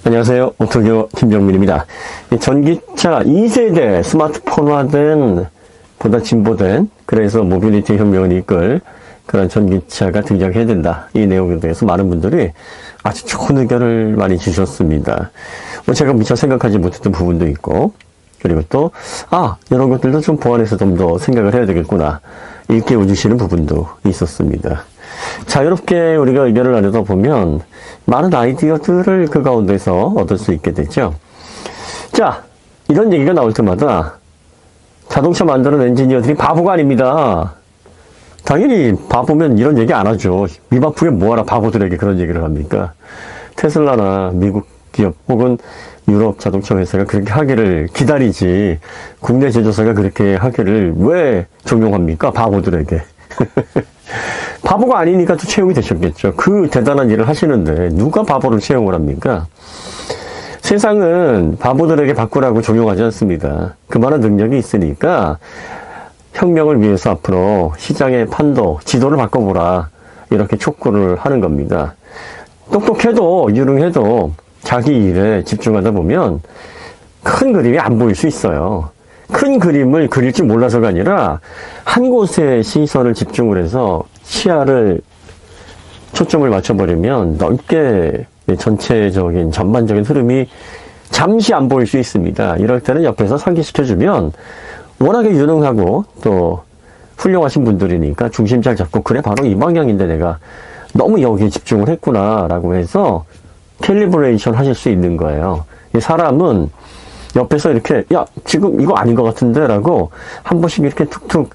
안녕하세요. 오토교 김정민입니다. 전기차 2세대 스마트폰화된 보다 진보된 그래서 모빌리티 혁명을 이끌 그런 전기차가 등장해야 된다. 이 내용에 대해서 많은 분들이 아주 좋은 의견을 많이 주셨습니다. 제가 미처 생각하지 못했던 부분도 있고 그리고 또 이런 것들도 좀 보완해서 좀 더 생각을 해야 되겠구나. 일깨워주시는 부분도 있었습니다. 자유롭게 우리가 의견을 나누다 보면 많은 아이디어들을 그 가운데서 얻을 수 있게 되죠. 자, 이런 얘기가 나올 때마다 자동차 만드는 엔지니어들이 바보가 아닙니다. 당연히 바보면 이런 얘기 안 하죠. 입 아프게 뭐하라 바보들에게 그런 얘기를 합니까? 테슬라나 미국 기업 혹은 유럽 자동차 회사가 그렇게 하기를 기다리지 국내 제조사가 그렇게 하기를 왜 적용합니까? 바보들에게. 바보가 아니니까 또 채용이 되셨겠죠. 그 대단한 일을 하시는데 누가 바보를 채용을 합니까? 세상은 바보들에게 바꾸라고 적용하지 않습니다. 그만한 능력이 있으니까 혁명을 위해서 앞으로 시장의 판도, 지도를 바꿔보라 이렇게 촉구를 하는 겁니다. 똑똑해도 유능해도 자기 일에 집중하다 보면 큰 그림이 안 보일 수 있어요. 큰 그림을 그릴 줄 몰라서가 아니라 한 곳에 시선을 집중을 해서 시야를 초점을 맞춰버리면 넓게 전체적인 전반적인 흐름이 잠시 안 보일 수 있습니다. 이럴 때는 옆에서 상기시켜주면 워낙에 유능하고 또 훌륭하신 분들이니까 중심 잘 잡고 그래 바로 이 방향인데 내가 너무 여기에 집중을 했구나 라고 해서 캘리브레이션 하실 수 있는 거예요. 이 사람은 옆에서 이렇게 지금 이거 아닌 것 같은데 라고 한 번씩 이렇게 툭툭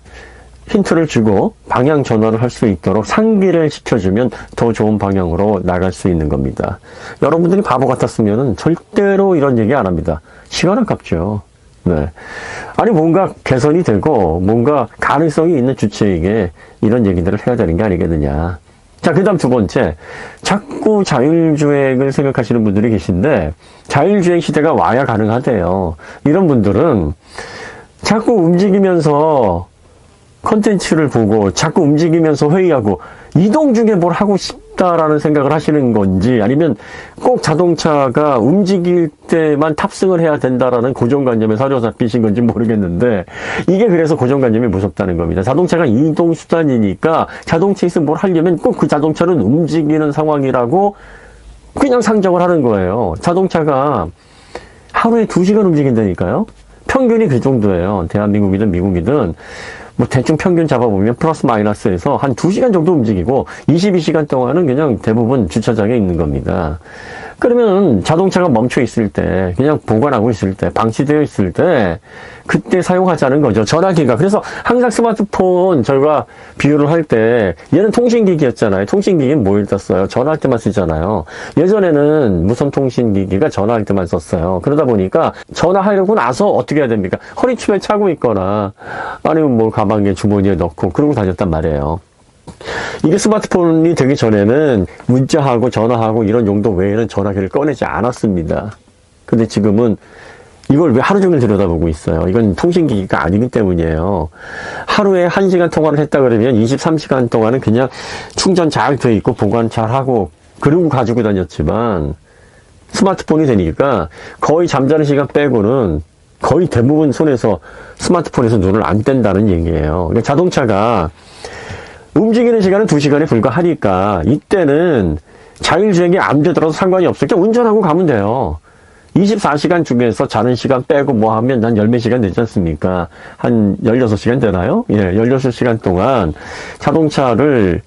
힌트를 주고 방향 전환을 할 수 있도록 상기를 시켜주면 더 좋은 방향으로 나갈 수 있는 겁니다. 여러분들이 바보 같았으면 절대로 이런 얘기 안 합니다. 시간 아깝죠. 네. 아니 뭔가 개선이 되고 뭔가 가능성이 있는 주체에게 이런 얘기들을 해야 되는 게 아니겠느냐. 자, 그 다음 두 번째. 자꾸 자율주행을 생각하시는 분들이 계신데, 자율주행 시대가 와야 가능하대요. 이런 분들은 자꾸 움직이면서 컨텐츠를 보고, 자꾸 움직이면서 회의하고, 이동 중에 뭘 하고 싶다라는 생각을 하시는 건지, 아니면 꼭 자동차가 움직일 때만 탑승을 해야 된다라는 고정관념에 사로잡히신 건지 모르겠는데, 이게 그래서 고정관념이 무섭다는 겁니다. 자동차가 이동수단이니까 자동차에서 뭘 하려면 꼭 그 자동차는 움직이는 상황이라고 그냥 상정을 하는 거예요. 자동차가 하루에 2시간 움직인다니까요? 평균이 그 정도예요. 대한민국이든 미국이든. 뭐 대충 평균 잡아보면 플러스 마이너스에서 한 2시간 정도 움직이고 22시간 동안은 그냥 대부분 주차장에 있는 겁니다. 그러면 자동차가 멈춰 있을 때, 그냥 보관하고 있을 때, 방치되어 있을 때, 그때 사용하자는 거죠. 전화기가. 그래서 항상 스마트폰 저희가 비유를 할 때, 얘는 통신기기였잖아요. 통신기기는 뭘 썼어요? 전화할 때만 쓰잖아요. 예전에는 무선 통신기기가 전화할 때만 썼어요. 그러다 보니까 전화하려고 나서 어떻게 해야 됩니까? 허리춤에 차고 있거나, 아니면 뭘 가방에 주머니에 넣고, 그러고 다녔단 말이에요. 이게 스마트폰이 되기 전에는 문자하고 전화하고 이런 용도 외에는 전화기를 꺼내지 않았습니다. 근데 지금은 이걸 왜 하루 종일 들여다보고 있어요? 이건 통신기기가 아니기 때문이에요. 하루에 1시간 통화를 했다 그러면 23시간 동안은 그냥 충전 잘 돼 있고 보관 잘 하고 그러고 가지고 다녔지만 스마트폰이 되니까 거의 잠자는 시간 빼고는 거의 대부분 손에서 스마트폰에서 눈을 안 뗀다는 얘기예요. 그러니까 자동차가 움직이는 시간은 2시간에 불과하니까 이때는 자율주행이 안 되더라도 상관이 없어요. 그냥 운전하고 가면 돼요. 24시간 중에서 자는 시간 빼고 뭐 하면 한 10몇 시간 되지 않습니까? 한 16시간 되나요? 예, 16시간 동안 자동차를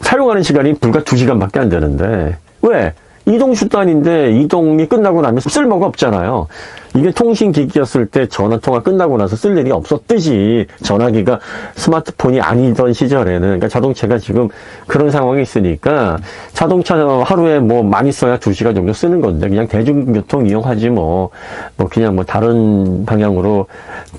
사용하는 시간이 불과 2시간밖에 안 되는데 왜? 이동수단인데 이동이 끝나고 나면 쓸모가 없잖아요. 이게 통신기기였을 때 전화통화 끝나고 나서 쓸 일이 없었듯이 전화기가 스마트폰이 아니던 시절에는 그러니까 자동차가 지금 그런 상황이 있으니까 자동차 하루에 뭐 많이 써야 2시간 정도 쓰는 건데 그냥 대중교통 이용하지 뭐 그냥 뭐 다른 방향으로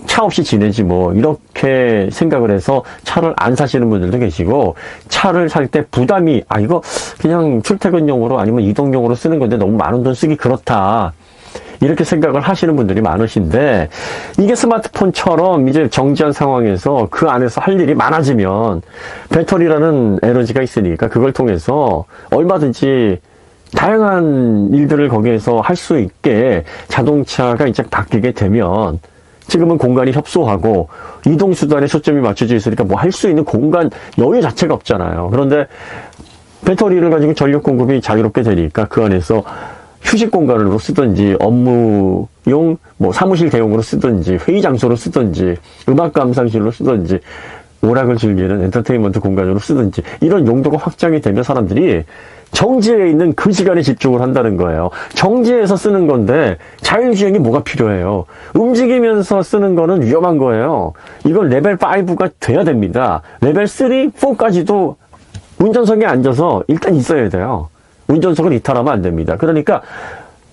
차 없이 지내지 뭐 이렇게 생각을 해서 차를 안 사시는 분들도 계시고 차를 살 때 부담이 이거 그냥 출퇴근용으로 아니면 이동용으로 쓰는 건데 너무 많은 돈 쓰기 그렇다. 이렇게 생각을 하시는 분들이 많으신데 이게 스마트폰처럼 이제 정지한 상황에서 그 안에서 할 일이 많아지면 배터리라는 에너지가 있으니까 그걸 통해서 얼마든지 다양한 일들을 거기에서 할 수 있게 자동차가 이제 바뀌게 되면 지금은 공간이 협소하고 이동수단에 초점이 맞춰져 있으니까 뭐 할 수 있는 공간 여유 자체가 없잖아요. 그런데 배터리를 가지고 전력 공급이 자유롭게 되니까 그 안에서 휴식 공간으로 쓰든지 업무용 뭐 사무실 대용으로 쓰든지 회의 장소로 쓰든지 음악 감상실로 쓰든지 오락을 즐기는 엔터테인먼트 공간으로 쓰든지 이런 용도가 확장이 되면 사람들이 정지에 있는 그 시간에 집중을 한다는 거예요. 정지에서 쓰는 건데 자율주행이 뭐가 필요해요. 움직이면서 쓰는 거는 위험한 거예요. 이건 레벨 5가 돼야 됩니다. 레벨 3, 4까지도 운전석에 앉아서 일단 있어야 돼요. 운전석을 이탈하면 안 됩니다. 그러니까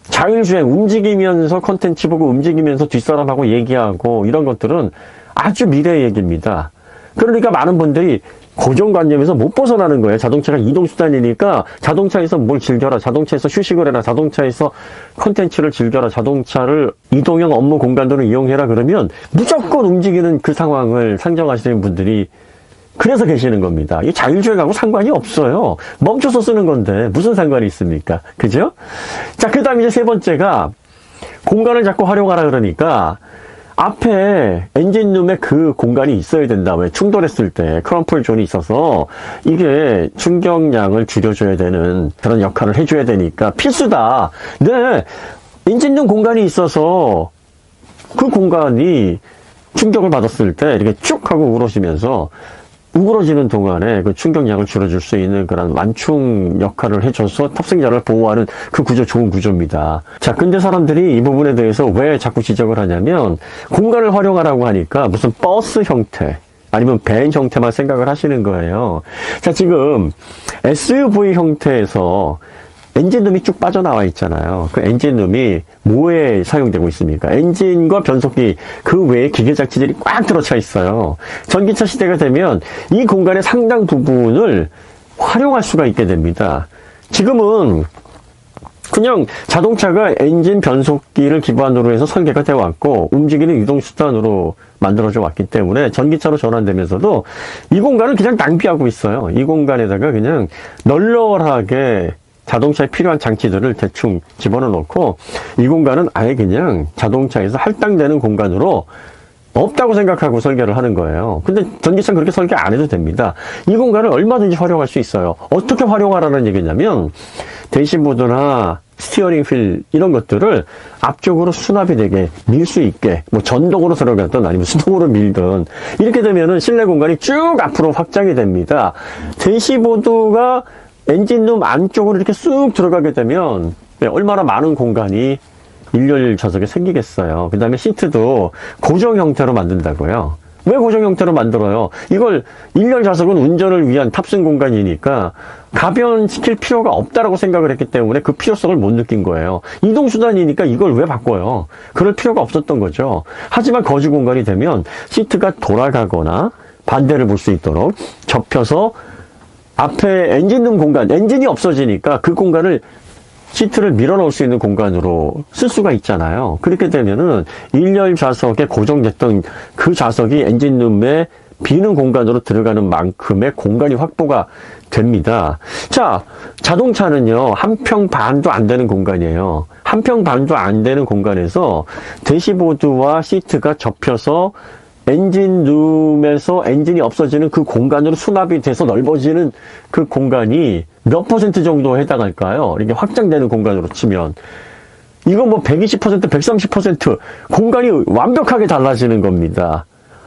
자율주행, 움직이면서 컨텐츠 보고 움직이면서 뒷사람하고 얘기하고 이런 것들은 아주 미래의 얘기입니다. 그러니까 많은 분들이 고정관념에서 못 벗어나는 거예요. 자동차가 이동수단이니까 자동차에서 뭘 즐겨라. 자동차에서 휴식을 해라. 자동차에서 컨텐츠를 즐겨라. 자동차를 이동형 업무 공간으로 이용해라. 그러면 무조건 움직이는 그 상황을 상정하시는 분들이 그래서 계시는 겁니다. 이 자율주행하고 상관이 없어요. 멈춰서 쓰는 건데 무슨 상관이 있습니까? 그죠? 자, 그 다음에 이제 세 번째가 공간을 자꾸 활용하라 그러니까 앞에 엔진룸에 그 공간이 있어야 된다. 왜? 충돌했을 때 크럼플 존이 있어서 이게 충격량을 줄여줘야 되는 그런 역할을 해줘야 되니까 필수다. 네, 엔진룸 공간이 있어서 그 공간이 충격을 받았을 때 이렇게 쭉 하고 우러지면서 우그러지는 동안에 그 충격량을 줄여줄 수 있는 그런 완충 역할을 해줘서 탑승자를 보호하는 그 구조 좋은 구조입니다. 자, 근데 사람들이 이 부분에 대해서 왜 자꾸 지적을 하냐면 공간을 활용하라고 하니까 무슨 버스 형태 아니면 밴 형태만 생각을 하시는 거예요. 자, 지금 SUV 형태에서 엔진룸이 쭉 빠져나와 있잖아요. 그 엔진룸이 뭐에 사용되고 있습니까? 엔진과 변속기 그 외에 기계장치들이 꽉 들어차 있어요. 전기차 시대가 되면 이 공간의 상당 부분을 활용할 수가 있게 됩니다. 지금은 그냥 자동차가 엔진 변속기를 기반으로 해서 설계가 되어 왔고 움직이는 이동수단으로 만들어져 왔기 때문에 전기차로 전환되면서도 이 공간을 그냥 낭비하고 있어요. 이 공간에다가 그냥 널널하게 자동차에 필요한 장치들을 대충 집어넣어 놓고 이 공간은 아예 그냥 자동차에서 할당되는 공간으로 없다고 생각하고 설계를 하는 거예요. 근데 전기차는 그렇게 설계 안 해도 됩니다. 이 공간을 얼마든지 활용할 수 있어요. 어떻게 활용하라는 얘기냐면 대시보드나 스티어링 휠 이런 것들을 앞쪽으로 수납이 되게 밀 수 있게 뭐 전동으로 들어갔든 아니면 수동으로 밀든 이렇게 되면은 실내 공간이 쭉 앞으로 확장이 됩니다. 대시보드가 엔진룸 안쪽으로 이렇게 쑥 들어가게 되면 얼마나 많은 공간이 일렬 좌석에 생기겠어요. 그 다음에 시트도 고정 형태로 만든다고요. 왜 고정 형태로 만들어요? 이걸 일렬 좌석은 운전을 위한 탑승 공간이니까 가변시킬 필요가 없다라고 생각을 했기 때문에 그 필요성을 못 느낀 거예요. 이동수단이니까 이걸 왜 바꿔요? 그럴 필요가 없었던 거죠. 하지만 거주 공간이 되면 시트가 돌아가거나 반대를 볼 수 있도록 접혀서 앞에 엔진룸 공간, 엔진이 없어지니까 그 공간을 시트를 밀어넣을 수 있는 공간으로 쓸 수가 있잖아요. 그렇게 되면은 일렬 좌석에 고정됐던 그 좌석이 엔진룸에 비는 공간으로 들어가는 만큼의 공간이 확보가 됩니다. 자, 자동차는요, 한 평 반도 안 되는 공간이에요. 한 평 반도 안 되는 공간에서 대시보드와 시트가 접혀서 엔진룸에서 엔진이 없어지는 그 공간으로 수납이 돼서 넓어지는 그 공간이 몇 퍼센트 정도에 해당할까요? 이게 확장되는 공간으로 치면. 이거 뭐 120%, 130% 공간이 완벽하게 달라지는 겁니다.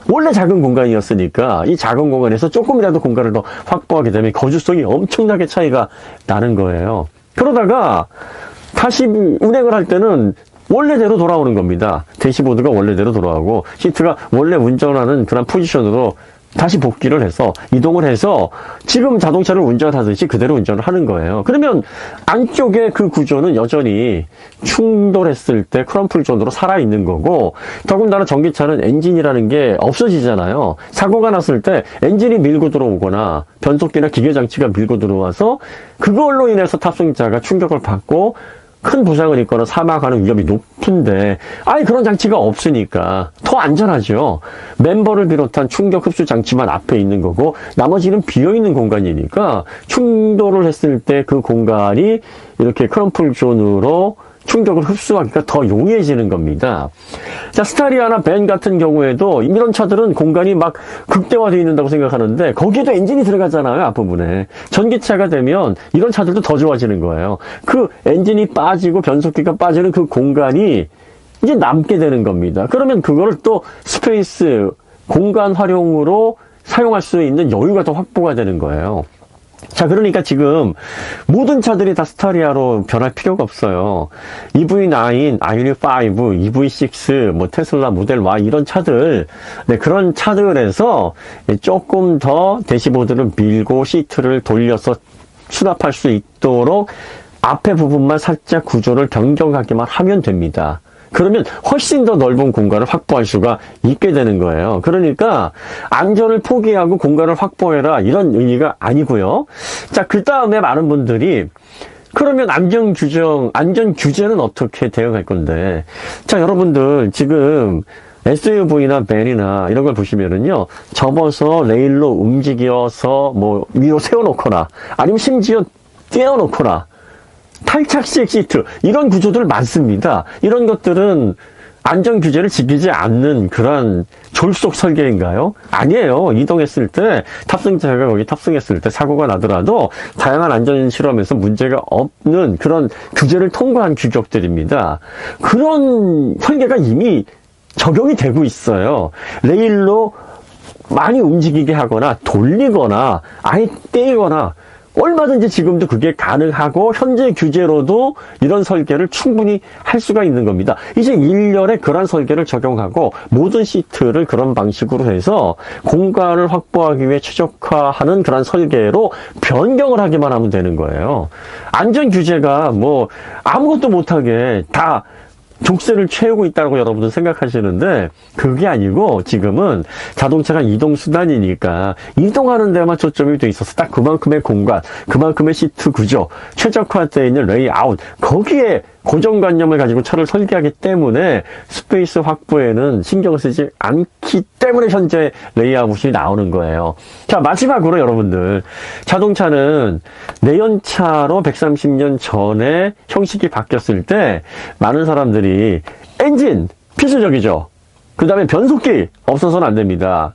원래 작은 공간이었으니까 이 작은 공간에서 조금이라도 공간을 더 확보하게 되면 거주성이 엄청나게 차이가 나는 거예요. 그러다가 다시 운행을 할 때는 원래대로 돌아오는 겁니다. 대시보드가 원래대로 돌아오고 시트가 원래 운전하는 그런 포지션으로 다시 복귀를 해서 이동을 해서 지금 자동차를 운전하듯이 그대로 운전을 하는 거예요. 그러면 안쪽에 그 구조는 여전히 충돌했을 때 크럼플 존으로 살아있는 거고 더군다나 전기차는 엔진이라는 게 없어지잖아요. 사고가 났을 때 엔진이 밀고 들어오거나 변속기나 기계장치가 밀고 들어와서 그걸로 인해서 탑승자가 충격을 받고 큰 부상을 입거나 사망하는 위험이 높은데 아예 그런 장치가 없으니까 더 안전하죠. 멤버를 비롯한 충격 흡수 장치만 앞에 있는 거고 나머지는 비어있는 공간이니까 충돌을 했을 때 그 공간이 이렇게 크럼플 존으로 충격을 흡수하기가 더 용이해지는 겁니다. 자, 스타리아나 벤 같은 경우에도 이런 차들은 공간이 막 극대화되어 있는다고 생각하는데 거기에도 엔진이 들어가잖아요, 앞부분에. 전기차가 되면 이런 차들도 더 좋아지는 거예요. 그 엔진이 빠지고 변속기가 빠지는 그 공간이 이제 남게 되는 겁니다. 그러면 그거를 또 스페이스, 공간 활용으로 사용할 수 있는 여유가 더 확보가 되는 거예요. 자, 그러니까 지금 모든 차들이 다 스타리아로 변할 필요가 없어요. EV9, 아이오닉5, EV6, 뭐 테슬라 모델 Y 이런 차들, 네, 그런 차들에서 조금 더 대시보드를 밀고 시트를 돌려서 수납할 수 있도록 앞에 부분만 살짝 구조를 변경하기만 하면 됩니다. 그러면 훨씬 더 넓은 공간을 확보할 수가 있게 되는 거예요. 그러니까 안전을 포기하고 공간을 확보해라 이런 의미가 아니고요. 자, 그 다음에 많은 분들이 그러면 안전 규제는 어떻게 대응할 건데? 자, 여러분들 지금 SUV나 벤이나 이런 걸 보시면은요, 접어서 레일로 움직여서 뭐 위로 세워놓거나 아니면 심지어 떼어놓거나 탈착식 시트 이런 구조들 많습니다. 이런 것들은 안전 규제를 지키지 않는 그런 졸속 설계인가요? 아니에요. 이동했을 때 탑승자가 거기 탑승했을 때 사고가 나더라도 다양한 안전 실험에서 문제가 없는 그런 규제를 통과한 규격들입니다. 그런 설계가 이미 적용이 되고 있어요. 레일로 많이 움직이게 하거나 돌리거나 아예 떼거나 얼마든지 지금도 그게 가능하고 현재 규제로도 이런 설계를 충분히 할 수가 있는 겁니다. 이제 1년에 그런 설계를 적용하고 모든 시트를 그런 방식으로 해서 공간을 확보하기 위해 최적화하는 그런 설계로 변경을 하기만 하면 되는 거예요. 안전 규제가 뭐 아무것도 못하게 다 족쇄를 채우고 있다고 여러분들 생각하시는데 그게 아니고 지금은 자동차가 이동수단이니까 이동하는 데만 초점이 돼 있어서 딱 그만큼의 공간, 그만큼의 시트 구조, 최적화되어 있는 레이아웃 거기에 고정관념을 가지고 차를 설계하기 때문에 스페이스 확보에는 신경을 쓰지 않기 때문에 현재 레이아웃이 나오는 거예요. 자, 마지막으로 여러분들 자동차는 내연차로 130년 전에 형식이 바뀌었을 때 많은 사람들이 엔진 필수적이죠. 그 다음에 변속기 없어서는 안 됩니다.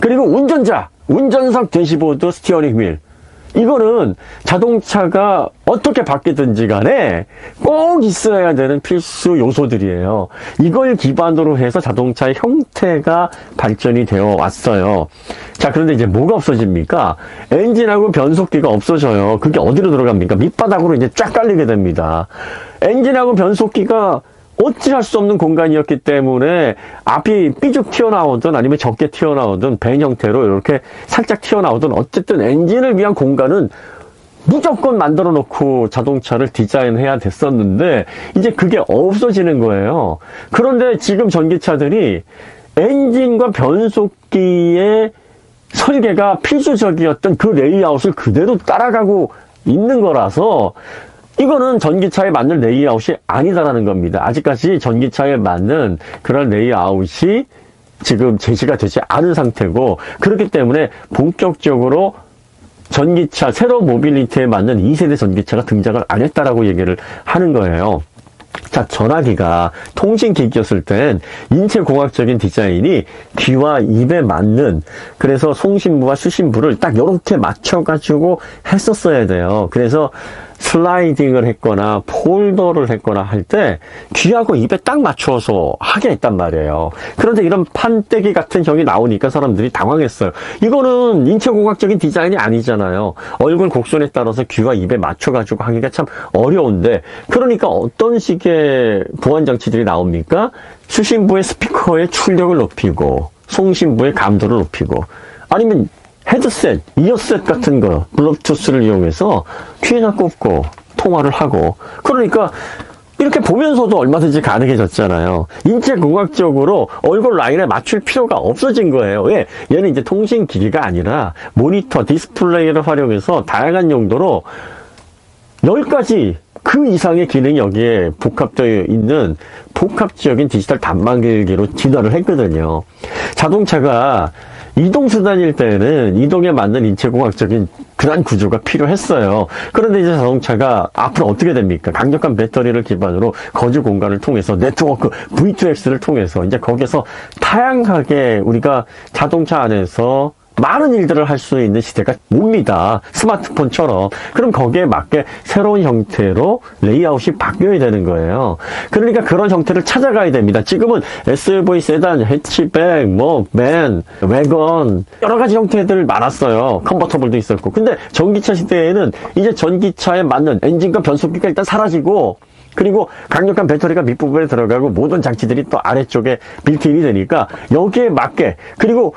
그리고 운전석 대시보드 스티어링 휠 이거는 자동차가 어떻게 바뀌든지 간에 꼭 있어야 되는 필수 요소들이에요. 이걸 기반으로 해서 자동차의 형태가 발전이 되어 왔어요. 자, 그런데 이제 뭐가 없어집니까? 엔진하고 변속기가 없어져요. 그게 어디로 들어갑니까? 밑바닥으로 이제 쫙 깔리게 됩니다. 엔진하고 변속기가 어찌할 수 없는 공간이었기 때문에 앞이 삐죽 튀어나오든 아니면 적게 튀어나오든 벤 형태로 이렇게 살짝 튀어나오든 어쨌든 엔진을 위한 공간은 무조건 만들어 놓고 자동차를 디자인해야 됐었는데 이제 그게 없어지는 거예요. 그런데 지금 전기차들이 엔진과 변속기의 설계가 필수적이었던 그 레이아웃을 그대로 따라가고 있는 거라서 이거는 전기차에 맞는 레이아웃이 아니다라는 겁니다. 아직까지 전기차에 맞는 그런 레이아웃이 지금 제시가 되지 않은 상태고 그렇기 때문에 본격적으로 전기차, 새로운 모빌리티에 맞는 2세대 전기차가 등장을 안 했다라고 얘기를 하는 거예요. 자, 전화기가 통신기기였을 땐 인체공학적인 디자인이 귀와 입에 맞는 그래서 송신부와 수신부를 딱 이렇게 맞춰가지고 했었어야 돼요. 그래서 슬라이딩을 했거나 폴더를 했거나 할 때 귀하고 입에 딱 맞춰서 하게 했단 말이에요. 그런데 이런 판때기 같은 형이 나오니까 사람들이 당황했어요. 이거는 인체공학적인 디자인이 아니잖아요. 얼굴 곡선에 따라서 귀와 입에 맞춰가지고 하기가 참 어려운데 그러니까 어떤 식의 보안장치들이 나옵니까? 수신부의 스피커의 출력을 높이고 송신부의 감도를 높이고 아니면 헤드셋, 이어셋 같은 거, 블루투스를 이용해서 귀에다 꽂고 통화를 하고 그러니까 이렇게 보면서도 얼마든지 가능해졌잖아요. 인체공학적으로 얼굴 라인에 맞출 필요가 없어진 거예요. 왜? 얘는 이제 통신기기가 아니라 모니터, 디스플레이를 활용해서 다양한 용도로 10가지 그 이상의 기능이 여기에 복합되어 있는 복합적인 디지털 단말기로 진화를 했거든요. 자동차가 이동수단일 때는 이동에 맞는 인체공학적인 그런 구조가 필요했어요. 그런데 이제 자동차가 앞으로 어떻게 됩니까? 강력한 배터리를 기반으로 거주 공간을 통해서 네트워크 V2X를 통해서 이제 거기서 다양하게 우리가 자동차 안에서 많은 일들을 할 수 있는 시대가 옵니다. 스마트폰처럼. 그럼 거기에 맞게 새로운 형태로 레이아웃이 바뀌어야 되는 거예요. 그러니까 그런 형태를 찾아가야 됩니다. 지금은 SUV, 세단, 해치백, 밴, 외건 여러 가지 형태들 많았어요. 컨버터블도 있었고. 근데 전기차 시대에는 이제 전기차에 맞는 엔진과 변속기가 일단 사라지고 그리고 강력한 배터리가 밑부분에 들어가고 모든 장치들이 또 아래쪽에 빌트인이 되니까 여기에 맞게 그리고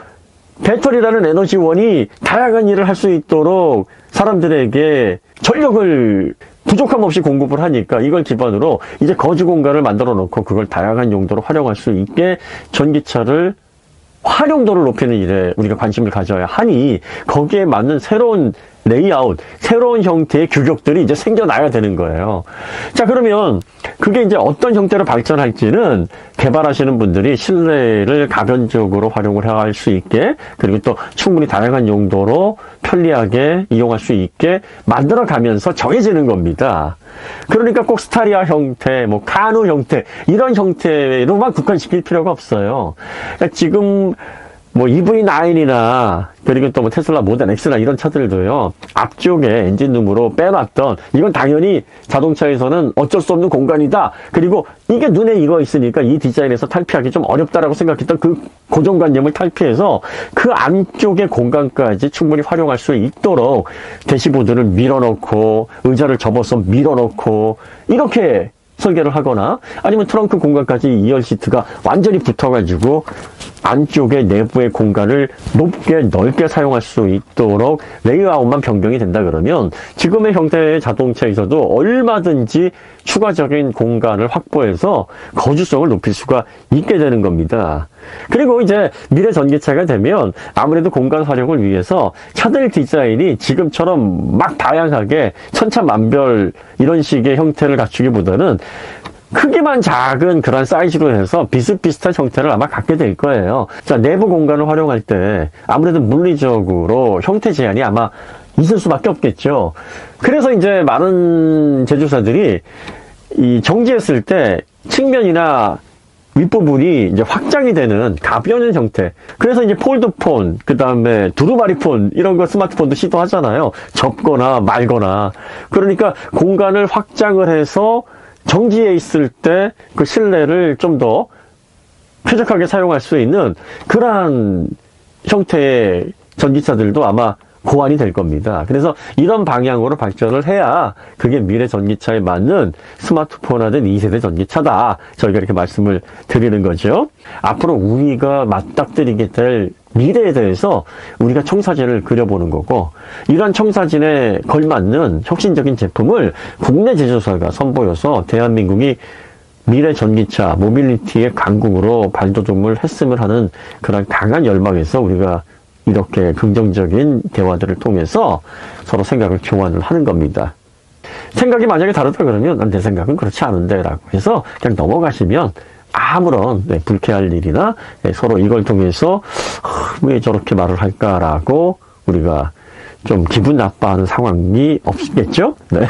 배터리라는 에너지원이 다양한 일을 할 수 있도록 사람들에게 전력을 부족함 없이 공급을 하니까 이걸 기반으로 이제 거주 공간을 만들어 놓고 그걸 다양한 용도로 활용할 수 있게 전기차를 활용도를 높이는 일에 우리가 관심을 가져야 하니 거기에 맞는 새로운 레이아웃, 새로운 형태의 규격들이 이제 생겨나야 되는 거예요. 자, 그러면 그게 이제 어떤 형태로 발전할지는 개발하시는 분들이 실내를 가변적으로 활용을 할 수 있게 그리고 또 충분히 다양한 용도로 편리하게 이용할 수 있게 만들어가면서 정해지는 겁니다. 그러니까 꼭 스타리아 형태, 카누 형태 이런 형태로만 국한시킬 필요가 없어요. 그러니까 지금 EV9이나 그리고 또 테슬라 모델 X나 이런 차들도요 앞쪽에 엔진룸으로 빼놨던 이건 당연히 자동차에서는 어쩔 수 없는 공간이다. 그리고 이게 눈에 익어 있으니까 이 디자인에서 탈피하기 좀 어렵다라고 생각했던 그 고정관념을 탈피해서 그 안쪽의 공간까지 충분히 활용할 수 있도록 대시보드를 밀어넣고 의자를 접어서 밀어넣고 이렇게 설계를 하거나 아니면 트렁크 공간까지 2열 시트가 완전히 붙어가지고 안쪽에 내부의 공간을 높게 넓게 사용할 수 있도록 레이아웃만 변경이 된다 그러면 지금의 형태의 자동차에서도 얼마든지 추가적인 공간을 확보해서 거주성을 높일 수가 있게 되는 겁니다. 그리고 이제 미래 전기차가 되면 아무래도 공간 활용을 위해서 차들 디자인이 지금처럼 막 다양하게 천차만별 이런 식의 형태를 갖추기보다는 크기만 작은 그런 사이즈로 해서 비슷비슷한 형태를 아마 갖게 될 거예요. 자, 내부 공간을 활용할 때 아무래도 물리적으로 형태 제한이 아마 있을 수밖에 없겠죠. 그래서 이제 많은 제조사들이 이 정지했을 때 측면이나 윗부분이 이제 확장이 되는 가변형 형태. 그래서 이제 폴드폰, 그 다음에 두루마리폰, 이런 거 스마트폰도 시도하잖아요. 접거나 말거나. 그러니까 공간을 확장을 해서 정지해 있을 때 그 실내를 좀 더 쾌적하게 사용할 수 있는 그러한 형태의 전기차들도 아마 고안이 될 겁니다. 그래서 이런 방향으로 발전을 해야 그게 미래 전기차에 맞는 스마트폰화된 2세대 전기차다. 저희가 이렇게 말씀을 드리는 거죠. 앞으로 우리가 맞닥뜨리게 될 미래에 대해서 우리가 청사진을 그려보는 거고 이러한 청사진에 걸맞는 혁신적인 제품을 국내 제조사가 선보여서 대한민국이 미래 전기차 모빌리티의 강국으로 발돋움을 했으면 하는 그런 강한 열망에서 우리가 이렇게 긍정적인 대화들을 통해서 서로 생각을 교환을 하는 겁니다. 생각이 만약에 다르다 그러면 내 생각은 그렇지 않은데 라고 해서 그냥 넘어가시면 아무런 불쾌할 일이나 서로 이걸 통해서 왜 저렇게 말을 할까라고 우리가 좀 기분 나빠하는 상황이 없겠죠? 네.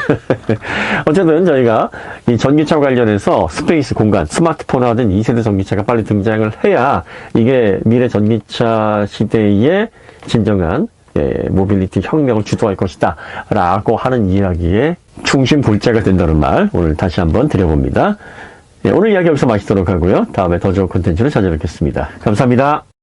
어쨌든 저희가 이 전기차 관련해서 스페이스 공간, 스마트폰화된 2세대 전기차가 빨리 등장을 해야 이게 미래 전기차 시대의 진정한 모빌리티 혁명을 주도할 것이다 라고 하는 이야기의 중심 볼자가 된다는 말 오늘 다시 한번 드려봅니다. 오늘 이야기 여기서 마치도록 하고요. 다음에 더 좋은 콘텐츠로 찾아뵙겠습니다. 감사합니다.